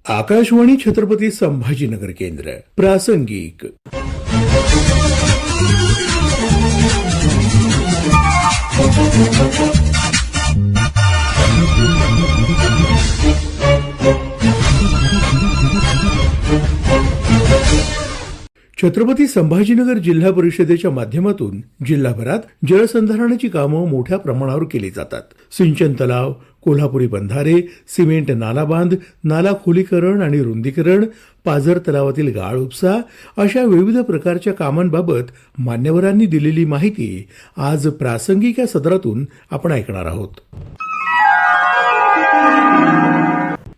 आकाशवाणी छत्रपती संभाजीनगर केंद्र प्रासंगिक. छत्रपती संभाजीनगर जिल्हा परिषदेच्या माध्यमातून जिल्हाभरात जलसंधारणाची कामं मोठ्या प्रमाणावर केली जातात. सिंचन तलाव, कोल्हापुरी बंधारे, सिमेंट नाला बांध, नाला खोलीकरण आणि रुंदीकरण, पाझर तलावातील गाळ उपसा अशा विविध प्रकारच्या कामांबाबत मान्यवरांनी दिलेली माहिती आज प्रासंगिक या सदरातून आपण ऐकणार आहोत.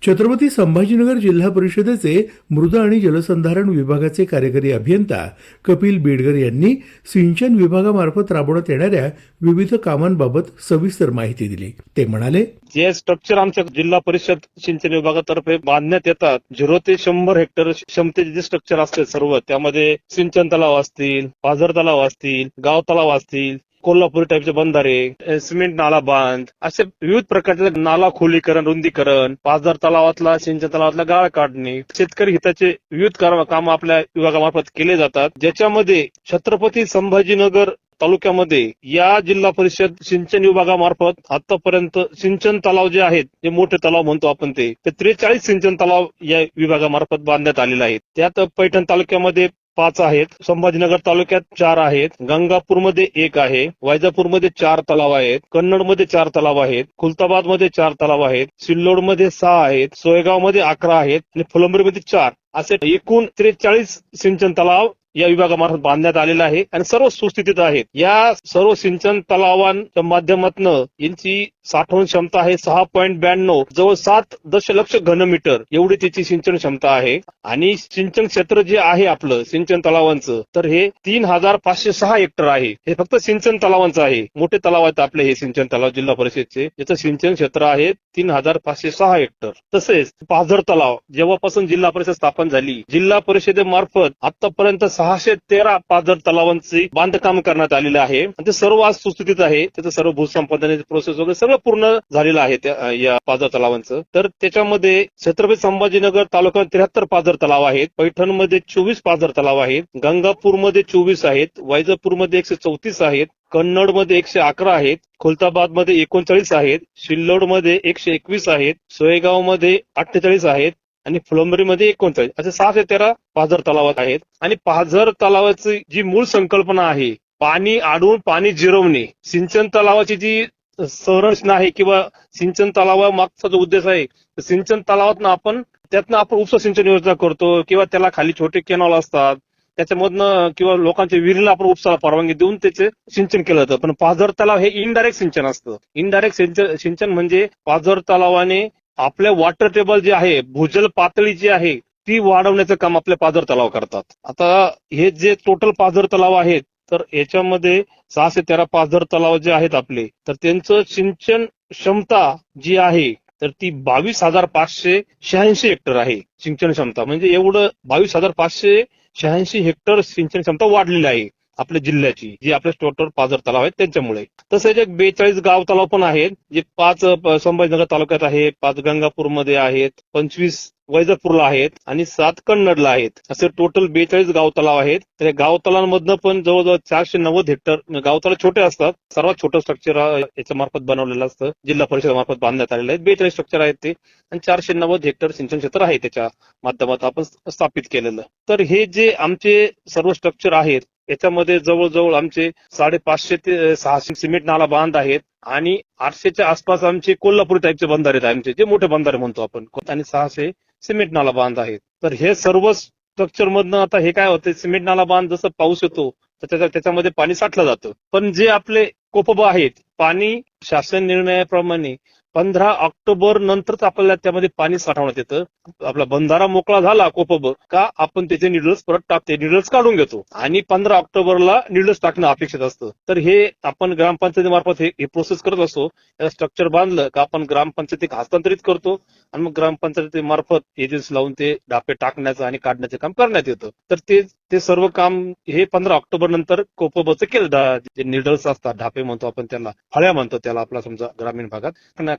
छत्रपती संभाजीनगर जिल्हा परिषदेचे मृद आणि जलसंधारण विभागाचे कार्यकारी अभियंता कपिल बेडगर यांनी सिंचन विभागामार्फत राबवण्यात येणाऱ्या विविध कामांबाबत सविस्तर माहिती दिली. ते म्हणाले, जे स्ट्रक्चर आमच्या जिल्हा परिषद सिंचन विभागातर्फे बांधण्यात येतात 0 ते 100 हेक्टर क्षमतेचे जे स्ट्रक्चर असते सर्व, त्यामध्ये सिंचन तलाव असतील, पाझर तलाव असतील, गाव तलाव असतील, कोल्हापुरी टाईपचे बंधारे, सिमेंट नाला बांध, असे विविध प्रकारचे नाला खोलीकरण, रुंदीकरण, पाझर तलावातला, सिंचन तलावातला गाळ काढणे, शेतकरी हिताचे विविध काम आपल्या विभागामार्फत केले जातात. ज्याच्यामध्ये छत्रपती संभाजीनगर तालुक्यामध्ये या जिल्हा परिषद सिंचन विभागामार्फत आतापर्यंत सिंचन तलाव जे आहेत, जे मोठे तलाव म्हणतो आपण, ते 43 सिंचन तलाव या विभागामार्फत बांधण्यात आलेले आहेत. त्यात पैठण तालुक्यामध्ये 5 आहेत, संभाजीनगर तालुक्यात 4 आहेत, गंगापूरमध्ये 1 आहे, वैजापूरमध्ये 4 तलाव आहेत, कन्नडमध्ये 4 तलाव आहेत, खुलताबादमध्ये 4 तलाव आहेत, सिल्लोडमध्ये 6 आहेत, सोयगावमध्ये 11 आहेत आणि फुलंब्रीमध्ये 4 असे एकूण 43 सिंचन तलाव या विभागामार्फत बांधण्यात आलेला आहे आणि सर्व सुस्थितीत आहेत. या सर्व सिंचन तलावांच्या माध्यमातून यांची साठवण क्षमता आहे 6.92, जवळ 7 दशलक्ष घनमीटर एवढी त्याची सिंचन क्षमता आहे. आणि सिंचन क्षेत्र जे आहे आपलं सिंचन तलावांचं, तर हे 3,506 हेक्टर आहे. हे फक्त सिंचन तलावांचं आहे. मोठे तलाव आहेत आपले हे सिंचन तलाव जिल्हा परिषदचे, याचं सिंचन क्षेत्र आहे 3,506 हेक्टर. तसेच पाझर तलाव जेव्हापासून जिल्हा परिषद स्थापन झाली, जिल्हा परिषदेमार्फत आतापर्यंत 613 पाझर तलावांचे बांधकाम करण्यात आलेले आहे. ते सर्व आज सुस्थितीत आहे. त्याचं सर्व भूसंपादनाची प्रोसेस वगैरे सगळं पूर्ण झालेलं आहे या पाझर तलावांचं. तर त्याच्यामध्ये छत्रपती संभाजीनगर तालुक्यात 73 पाझर तलाव आहेत, पैठणमध्ये 24 पाझर तलाव आहेत, गंगापूरमध्ये 24 आहेत, वैजापूरमध्ये 134 आहेत, कन्नडमध्ये 111 आहेत, खुलताबादमध्ये 39 आहेत, सिल्लोडमध्ये 121 आहेत, सोयगावमध्ये 48 आहेत आणि फुलंब्रीमध्ये 39 असे 613 पाझर तलाव आहेत. आणि पाझर तलावाची जी मूळ संकल्पना आहे, पाणी अडवून पाणी जिरवणे, सिंचन तलावाची जी संरचना आहे किंवा सिंचन तलावामागचा जो उद्देश आहे, सिंचन तलावातनं त्यातनं आपण उपसा सिंचन योजना करतो किंवा त्याला खाली छोटे कॅनॉल असतात, त्याच्यामधनं किंवा लोकांच्या विहिरीला आपण उपसाला परवानगी देऊन त्याचे सिंचन केलं जातं. पण पाझर तलाव हे इनडायरेक्ट सिंचन असतं. इनडायरेक्ट सिंचन म्हणजे पाझर तलावाने आपल्या वॉटर टेबल जे आहे, भूजल पातळी जी आहे ती वाढवण्याचं काम आपले पाझर तलाव करतात. आता हे जे टोटल पाझर तलाव आहेत, तर याच्यामध्ये 613 पाझर तलाव जे आहेत आपले, तर त्यांचं सिंचन क्षमता जी आहे तर ती 22,586 हेक्टर आहे सिंचन क्षमता. म्हणजे एवढं 22,586 हेक्टर सिंचन क्षमता वाढलेली आहे आपल्या जिल्ह्याची, जे आपले टोटल पाझर तलाव आहेत त्यांच्यामुळे. तसेच 42 गाव तलाव पण आहेत, जे 5 संभाजीनगर तालुक्यात आहेत, 5 गंगापूरमध्ये आहेत, 25 वैजापूरला आहेत आणि 7 कन्नडला आहेत. असे टोटल 42 गाव तलाव आहेत. तर गाव तलावांमधनं पण जवळजवळ 490 हेक्टर गाव तलाव छोटे असतात. सर्वात छोटं स्ट्रक्चर याच्या मार्फत बनवलेलं असतं, जिल्हा परिषदेमार्फत बांधण्यात आलेलं आहे. 42 स्ट्रक्चर आहेत ते आणि 490 हेक्टर सिंचन क्षेत्र आहे त्याच्या माध्यमातून आपण स्थापित केलेलं. तर हे जे आमचे सर्व स्ट्रक्चर आहेत याच्यामध्ये जवळजवळ आमचे 550 ते 600 सिमेंट नाला बांध आहेत आणि 800च्या आसपास आमचे कोल्हापुरी टाईपचे बंधारे आहेत, आमचे जे मोठे बंधारे म्हणतो आपण, आणि 600 सिमेंट नाला बांध आहेत. तर हे सर्व स्ट्रक्चर मधनं आता हे काय होतं, सिमेंट नाला बांध जसं पाऊस येतो तर त्याच्यामध्ये पाणी साठलं जातं. पण जे आपले कोपबा आहेत, पाणी शासन निर्णयाप्रमाणे 15 ऑक्टोबर नंतरच आपल्याला त्यामध्ये पाणी साठवण्यात येतं. आपला बंधारा मोकळा झाला कोपब का आपण त्याचे निडल्स परत टाकते, निडल्स काढून घेतो आणि 15 ऑक्टोबरला निडल्स टाकणं अपेक्षित असतं. तर हे आपण ग्रामपंचायतीमार्फत हे प्रोसेस करत असतो. या स्ट्रक्चर बांधलं का आपण ग्रामपंचायतीत हस्तांतरित करतो आणि मग ग्रामपंचायतीमार्फत एजन्स लावून ते डापे टाकण्याचं आणि काढण्याचं काम करण्यात येतं. तर ते सर्व काम हे 15 ऑक्टोबर नंतर कोपबचं केलं. जे निडल्स असतात, ढापे म्हणतो आपण त्याला, फळ्या म्हणतो त्याला आपला समजा ग्रामीण भागात,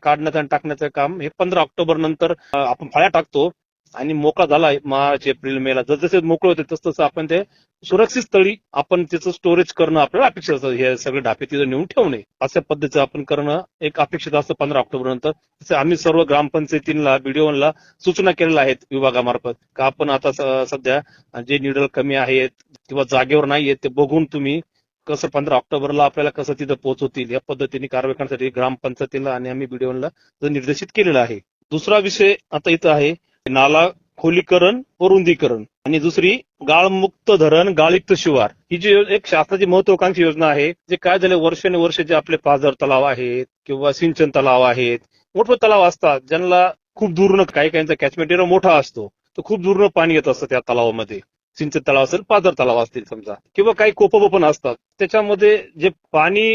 काढण्याचं आणि टाकण्याचं काम हे 15 ऑक्टोबर नंतर आपण फळ्या टाकतो आणि मोकळा झाला मार्च एप्रिल मेला जसजसे मोकळे होते तसं आपण ते सुरक्षित स्थळी आपण त्याचं स्टोरेज करणं आपल्याला अपेक्षित असतं. हे सगळे ढापे तिथं नेऊन ठेवणे अशा पद्धतीचं आपण करणं एक अपेक्षित असतं 15 ऑक्टोबर नंतर. तसे आम्ही सर्व ग्रामपंचायतींना बीडीओला सूचना केलेल्या आहेत विभागामार्फत का आपण आता सध्या जे निडल कमी आहेत किंवा जागेवर नाही आहेत ते बघून तुम्ही कसं 15 ऑक्टोबरला आपल्याला कसं तिथं पोहोचवतील या पद्धतीने कारवाई करण्यासाठी ग्रामपंचायतीला आणि आम्ही बीडीओला निर्देशित केलेलं आहे. दुसरा विषय आता इथं आहे नाला खोलीकरण व रुंदीकरण आणि दुसरी गाळमुक्त धरण गाळयुक्त शिवार. ही जी एक शासनाची महत्वाकांक्षी योजना आहे. जे काय झाले वर्षानुवर्ष जे आपले पाझर तलाव आहेत किंवा सिंचन तलाव आहेत मोठे तलाव असतात ज्यांना खूप दूरनं काही काहींचा कॅचमेंट एरिया मोठा असतो तर खूप दूरनं पाणी येत असतं त्या तलावामध्ये. सिंचन तलाव असेल पाझर तलाव असतील समजा किंवा काही कोपं पण असतात त्याच्यामध्ये जे पाणी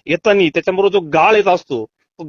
येताना त्याच्याबरोबर जो गाळ येत असतो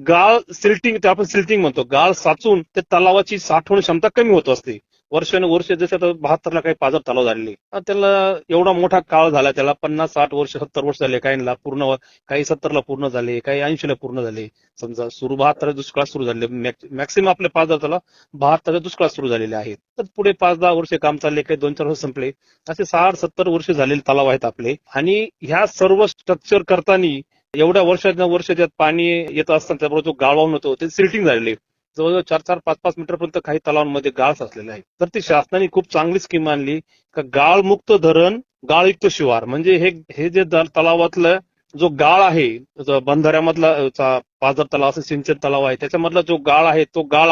गाळ सिल्टिंग आपण सिल्टिंग म्हणतो गाळ साचून त्या तलावाची साठवण क्षमता कमी होत असते. वर्षानुवर्ष जसं आता 72ला काही पाझर तलाव झालेले त्याला एवढा मोठा काळ झाला त्याला 50, 60 वर्ष 70 वर्ष झाले काहींना पूर्ण काही 70ला पूर्ण झाले काही 80ला पूर्ण झाले. समजा सुरू 72 दुष्काळ सुरू झाले मॅक्सिमम आपले पाझर तलाव 72 दुष्काळ सुरू झालेले आहेत. तर पुढे 5-10 वर्ष काम चालले काही 2-4 वर्ष संपले असे 60-70 वर्ष झालेले तलाव आहेत आपले. आणि ह्या सर्व स्ट्रक्चर करताना एवढ्या वर्षात ज्यात पाणी येत असताना त्याबरोबर जो गाळ वाहून होतो ते सिल्टिंग झालेले जवळजवळ 4-4, 5-5 मीटरपर्यंत काही तलावांमध्ये गाळ साचलेला आहे. तर ती शासनाने खूप चांगली स्कीम आणली का गाळमुक्त धरण गाळयुक्त शिवार म्हणजे हे जे तलावातलं जो गाळ आहे बंधाऱ्यामधला पाझर तलाव असेल सिंचन तलाव आहे त्याच्यामधला जो गाळ आहे तो गाळ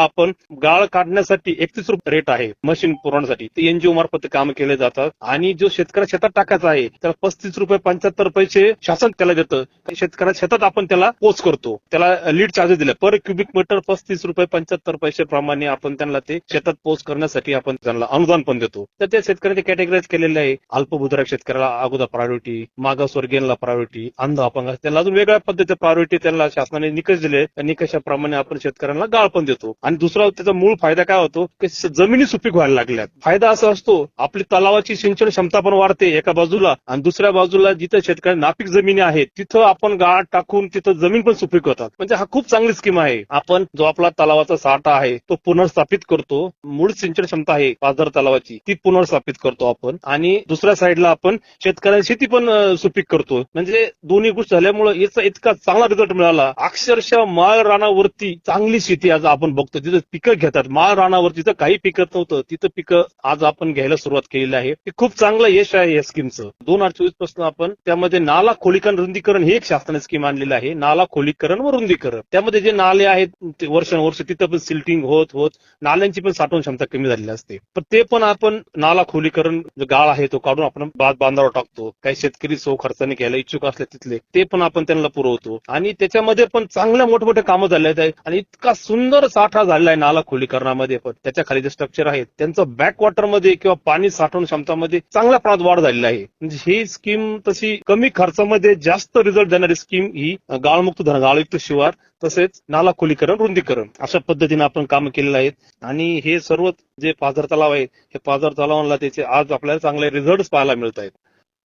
गाळ काढण्यासाठी 31 रुपये रेट आहे मशीन पुरवण्यासाठी ते एनजीओ मार्फत काम केले जातात. आणि जो शेतकऱ्या शेतात टाकायचा आहे त्याला 35 रुपये 75 पैसे शासन त्याला देतं. शेतकऱ्या शेतात आपण त्याला पोच करतो त्याला लीड चार्जेस दिले पर क्युबिक मीटर 35 रुपये 75 पैसे प्रमाणे आपण त्यांना ते शेतात पोच करण्यासाठी आपण त्यांना अनुदान पण देतो. तर त्या शेतकऱ्यांचे कॅटेगराईज केलेले आहे. अल्पभूधारक शेतकऱ्याला अगोदर प्रायोरिटी मागासवर्गीयांना प्रायोरिटी अंध अपंग त्यांना अजून वेगळ्या पद्धतीच्या प्रायोरिटी त्यांना शासनाने निकष दिले. निकषाप्रमाणे आपण शेतकऱ्यांना गाळ पण देतो. आणि दुसरा त्याचा मूळ फायदा काय होतो की जमिनी सुपीक व्हायला लागल्यात. फायदा असा असतो आपली तलावाची सिंचन क्षमता पण वाढते एका बाजूला आणि दुसऱ्या बाजूला जिथं शेतकरी नापीक जमिनी आहेत तिथं आपण गाळ टाकून तिथं जमीन पण सुपीक होतात. म्हणजे हा खूप चांगली स्कीम आहे. आपण जो आपला तलावाचा साठा आहे तो पुनर्स्थापित करतो. मूळ सिंचन क्षमता आहे पाझर तलावाची ती पुनर्स्थापित करतो आपण आणि दुसऱ्या साईडला आपण शेतकऱ्यांची शेती पण सुपीक करतो. म्हणजे दोन्ही गोष्टी झाल्यामुळे याचा इतका चांगला रिझल्ट मिळाला. अक्षरशः माळ रानावरती चांगली शेती आज आपण बघतो. तिथं पिकं घेतात माळ रानावरती तर काही पिकत नव्हतं तिथं पिकं आज आपण घ्यायला सुरुवात केलेली आहे. हे खूप चांगलं यश आहे या स्कीमचं. 2024 पासून आपण त्यामध्ये नाला खोलीकरण रुंदीकरण हे एक शासनाने स्कीम आणलेलं आहे. नाला खोलीकरण व रुंदीकरण त्यामध्ये जे नाले आहेत वर्षानुवर्ष तिथं पण सिल्टिंग होत नाल्यांची पण साठवण क्षमता कमी झालेली असते. पण ते पण आपण नाला खोलीकरण गाळ आहे तो काढून आपण बांधावर टाकतो. काही शेतकरी सो खर्चाने घ्यायला इच्छुक असले तिथले ते पण आपण त्यांना पुरवतो आणि त्याच्यामध्ये पण चांगल्या मोठमोठे कामं झाले आहेत आणि इतका सुंदर साठा झालेला आहे नाला खोलीकरणामध्ये. पण त्याच्या खाली जे स्ट्रक्चर आहेत त्यांचं बॅकवॉटरमध्ये किंवा पाणी साठवण क्षमतामध्ये चांगल्या प्रमाणात वाढ झालेली आहे. म्हणजे ही स्कीम तशी कमी खर्चामध्ये जास्त रिझल्ट देणारी स्कीम ही गाळमुक्त धरण गाळयुक्त शिवार तसेच नाला खोलीकरण रुंदीकरण अशा पद्धतीने आपण काम केलेलं आहे. आणि हे सर्व जे पाझर तलाव आहेत हे पाझर तलावांना त्याचे आज आपल्याला चांगले रिझल्ट पाहायला मिळत आहेत.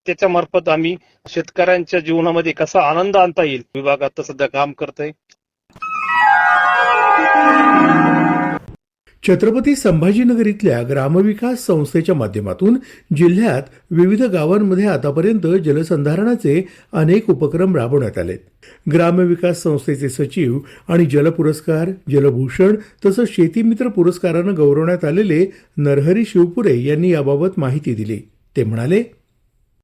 त्याच्या मार्फत आम्ही शेतकऱ्यांच्या जीवनामध्ये कसा आनंद आणता येईल विभागात सध्या काम करतोय. छत्रपती संभाजीनगर इथल्या ग्रामविकास संस्थेच्या माध्यमातून जिल्ह्यात विविध गावांमध्ये आतापर्यंत जलसंधारणाचे अनेक उपक्रम राबवण्यात आले. ग्रामविकास संस्थेचे सचिव आणि जल पुरस्कार जलभूषण तसंच शेतीमित्र पुरस्कारानं गौरवण्यात आलेले नरहरी शिवपुरे यांनी याबाबत माहिती दिली. ते म्हणाले,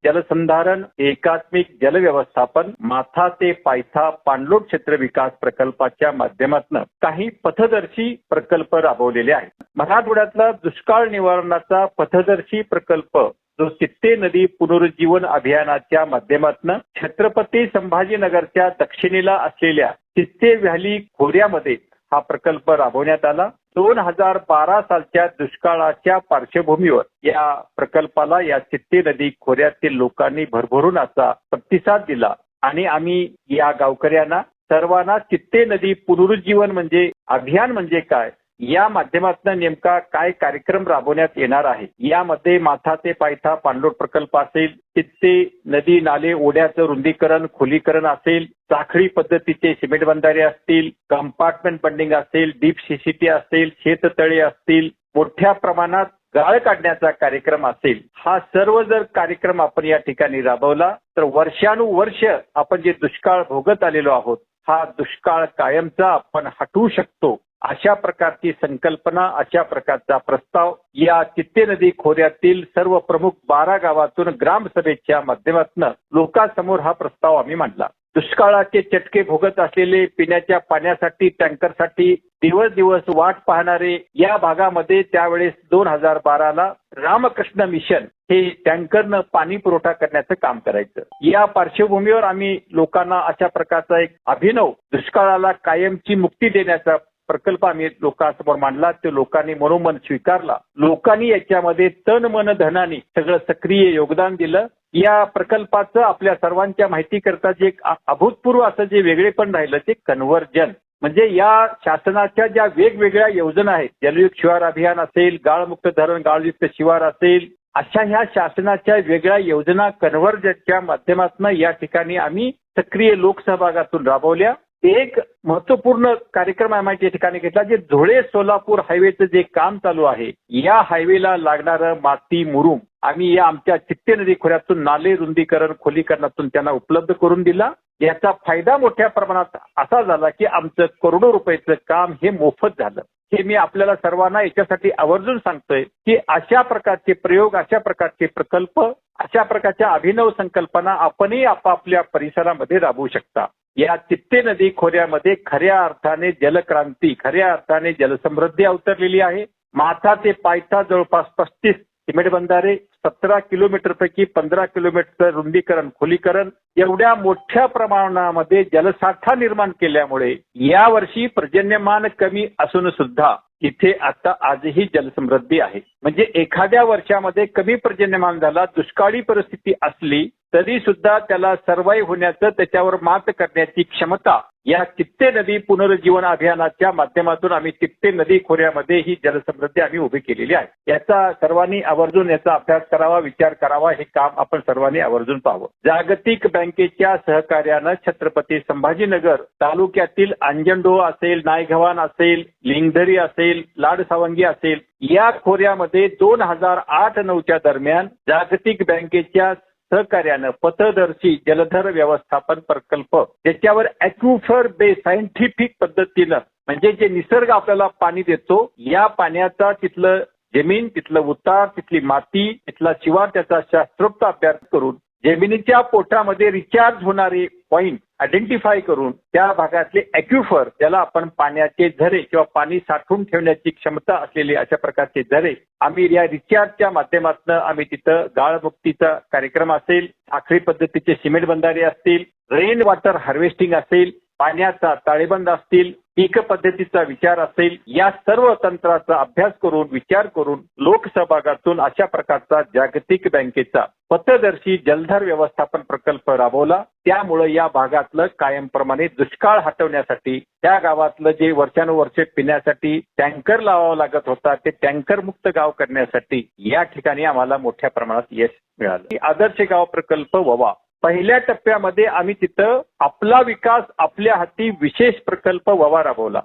जलसंधारण एकात्मिक जल व्यवस्थापन माथा ते पायथा पाणलोट क्षेत्र विकास प्रकल्पाच्या माध्यमातून काही पथदर्शी प्रकल्प राबवलेले आहेत. मराठवाड्यातला दुष्काळ निवारणाचा पथदर्शी प्रकल्प जो चित्ते नदी पुनरुज्जीवन अभियानाच्या माध्यमातून छत्रपती संभाजीनगरच्या दक्षिणेला असलेल्या चित्ते व्हॅली खोऱ्यामध्ये हा प्रकल्प राबवण्यात आला. 2012 सालच्या दुष्काळाच्या पार्श्वभूमीवर या प्रकल्पाला या चित्ते नदी खोऱ्यातील लोकांनी भरभरून असा प्रतिसाद दिला आणि आम्ही या गावकऱ्यांना सर्वांना चित्ते नदी पुनरुज्जीवन म्हणजे अभियान म्हणजे काय या माध्यमातून नेमका काय कार्यक्रम राबवण्यात येणार आहे. यामध्ये माथा ते पायथा पाणलोट प्रकल्प असेल, चित्ते नदी नाले ओढ्याचं रुंदीकरण खोलीकरण असेल, साखळी पद्धतीचे सिमेंट बंधारे असतील, कंपार्टमेंट बंडिंग असेल, डीप सीसीटी असेल, शेततळे असतील, मोठ्या प्रमाणात गाळ काढण्याचा कार्यक्रम असेल, हा सर्व जर कार्यक्रम आपण या ठिकाणी राबवला तर वर्षानुवर्ष आपण जे दुष्काळ भोगत आलेलो आहोत, हा दुष्काळ कायमचा आपण हटवू शकतो. अशा प्रकारची संकल्पना, अशा प्रकारचा प्रस्ताव या चित्ते नदी खोऱ्यातील सर्व प्रमुख 12 गावातून ग्रामसभेच्या माध्यमातून लोकांसमोर हा प्रस्ताव आम्ही मांडला. दुष्काळाचे चटके भोगत असलेले, पिण्याच्या पाण्यासाठी, टँकरसाठी दिवस दिवस वाट पाहणारे या भागामध्ये त्यावेळेस 2012ला रामकृष्ण मिशन हे टँकरनं पाणी पुरवठा करण्याचं काम करायचं. या पार्श्वभूमीवर आम्ही लोकांना अशा प्रकारचा एक अभिनव दुष्काळाला कायमची मुक्ती देण्याचा प्रकल्प आम्ही लोकांसमोर मांडला. ते लोकांनी मनोमन स्वीकारला. लोकांनी याच्यामध्ये तन मन धनाने सगळं सक्रिय योगदान दिलं. या प्रकल्पाचं आपल्या सर्वांच्या माहिती करता जे एक अभूतपूर्व असं जे वेगळेपण राहिलं ते कन्व्हर्जन. म्हणजे या शासनाच्या ज्या वेगवेगळ्या योजना आहेत, जलयुक्त शिवार अभियान असेल, गाळमुक्त धरण, गाळयुक्त शिवार असेल, अशा ह्या शासनाच्या वेगळ्या योजना कन्व्हर्जनच्या माध्यमातून या ठिकाणी आम्ही सक्रिय लोकसहभागातून राबवल्या. एक महत्वपूर्ण कार्यक्रम आम्ही या ठिकाणी घेतला, जे धुळे सोलापूर हायवेचं जे काम चालू आहे, या हायवेला लागणारं माती मुरुम आम्ही या आमच्या चित्ते नदी खोऱ्यातून नाले रुंदीकरण खोलीकरणातून त्यांना उपलब्ध करून दिला. याचा फायदा मोठ्या प्रमाणात असा झाला की आमचं करोडो रुपयाचं काम हे मोफत झालं. हे मी आपल्याला सर्वांना याच्यासाठी आवर्जून सांगतोय की अशा प्रकारचे प्रयोग, अशा प्रकारचे प्रकल्प, अशा प्रकारच्या अभिनव संकल्पना आपणही आपापल्या परिसरामध्ये राबवू शकता. या चित्ते नदी खोऱ्यामध्ये खऱ्या अर्थाने जलक्रांती, खऱ्या अर्थाने जलसमृद्धी अवतरलेली आहे. माथा ते पायथा जवळपास 35 सिमेंट बंधारे, 17 किलोमीटरपैकी 15 किलोमीटर रुंदीकरण खोलीकरण, एवढ्या मोठ्या प्रमाणामध्ये जलसाठा निर्माण केल्यामुळे यावर्षी पर्जन्यमान कमी असून सुद्धा इथे आता आजही जलसमृद्धी आहे. म्हणजे एखाद्या वर्षामध्ये कमी पर्जन्यमान झाला, दुष्काळी परिस्थिती असली तरी सुद्धा त्याला सर्वाईव्ह होण्याचं, त्याच्यावर मात करण्याची क्षमता या चित्ते नदी पुनरुज्जीवन अभियानाच्या माध्यमातून आम्ही चित्ते नदी खोऱ्यामध्ये ही जलसमृद्धी आम्ही उभी केलेली आहे. याचा सर्वांनी आवर्जून याचा अभ्यास करावा, विचार करावा. हे काम आपण सर्वांनी आवर्जून पाहावं. जागतिक बँकेच्या सहकार्यानं छत्रपती संभाजीनगर तालुक्यातील अंजनडो असेल, नायगव्हाण असेल, लिंगधरी असेल, लाडसावंगी असेल, या खोऱ्यामध्ये 2008-9च्या दरम्यान जागतिक बँकेच्या सहकार्यानं पथदर्शी जलधर व्यवस्थापन प्रकल्प, त्याच्यावर ॲक्युफर बेस सायंटिफिक पद्धतीनं, म्हणजे जे निसर्ग आपल्याला पाणी देतो, या पाण्याचा तिथलं जमीन, तिथलं उतार, तिथली माती, तिथला शिवार, त्याचा शास्त्रोक्त अभ्यास करून जमिनीच्या पोटामध्ये रिचार्ज होणारे पॉइंट आयडेंटिफाय करून त्या भागातले ॲक्युफर, ज्याला आपण पाण्याचे झरे किंवा पाणी साठवून ठेवण्याची क्षमता असलेले अशा प्रकारचे झरे, आम्ही या रिचार्जच्या माध्यमातून आम्ही तिथं गाळमुक्तीचा कार्यक्रम असेल, साखळी पद्धतीचे सिमेंट बंधारे असतील, रेन वॉटर हार्वेस्टिंग असेल, पाण्याचा ताळेबंद असतील, पीक पद्धतीचा विचार असेल, या सर्व तंत्राचा अभ्यास करून, विचार करून लोकसहभागातून अशा प्रकारचा जागतिक बँकेचा पथदर्शी जलधर व्यवस्थापन प्रकल्प राबवला. त्यामुळे या भागातलं कायमप्रमाणे दुष्काळ हटवण्यासाठी, त्या गावातलं जे वर्षानुवर्षे पिण्यासाठी टँकर लावावा लागत होता, ते टँकर मुक्त गाव करण्यासाठी या ठिकाणी आम्हाला मोठ्या प्रमाणात यश मिळालं. आदर्श गाव प्रकल्प ववा, पहिल्या टप्प्यामध्ये आम्ही तिथं आपला विकास आपल्या हाती विशेष प्रकल्प ववा राबवला.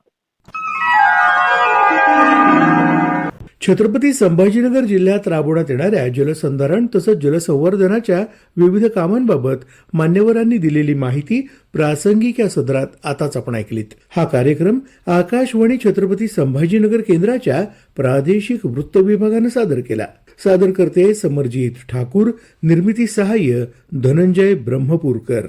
छत्रपती संभाजीनगर जिल्ह्यात राबवण्यात येणाऱ्या जलसंधारण तसंच जलसंवर्धनाच्या विविध कामांबाबत मान्यवरांनी दिलेली माहिती प्रासंगिक या सदरात आताच आपण ऐकलीत. हा कार्यक्रम आकाशवाणी छत्रपती संभाजीनगर केंद्राच्या प्रादेशिक वृत्त विभागानं सादर केला. सादरकर्ते समरजीत ठाकूर, निर्मिती सहाय्य धनंजय ब्रह्मपूरकर.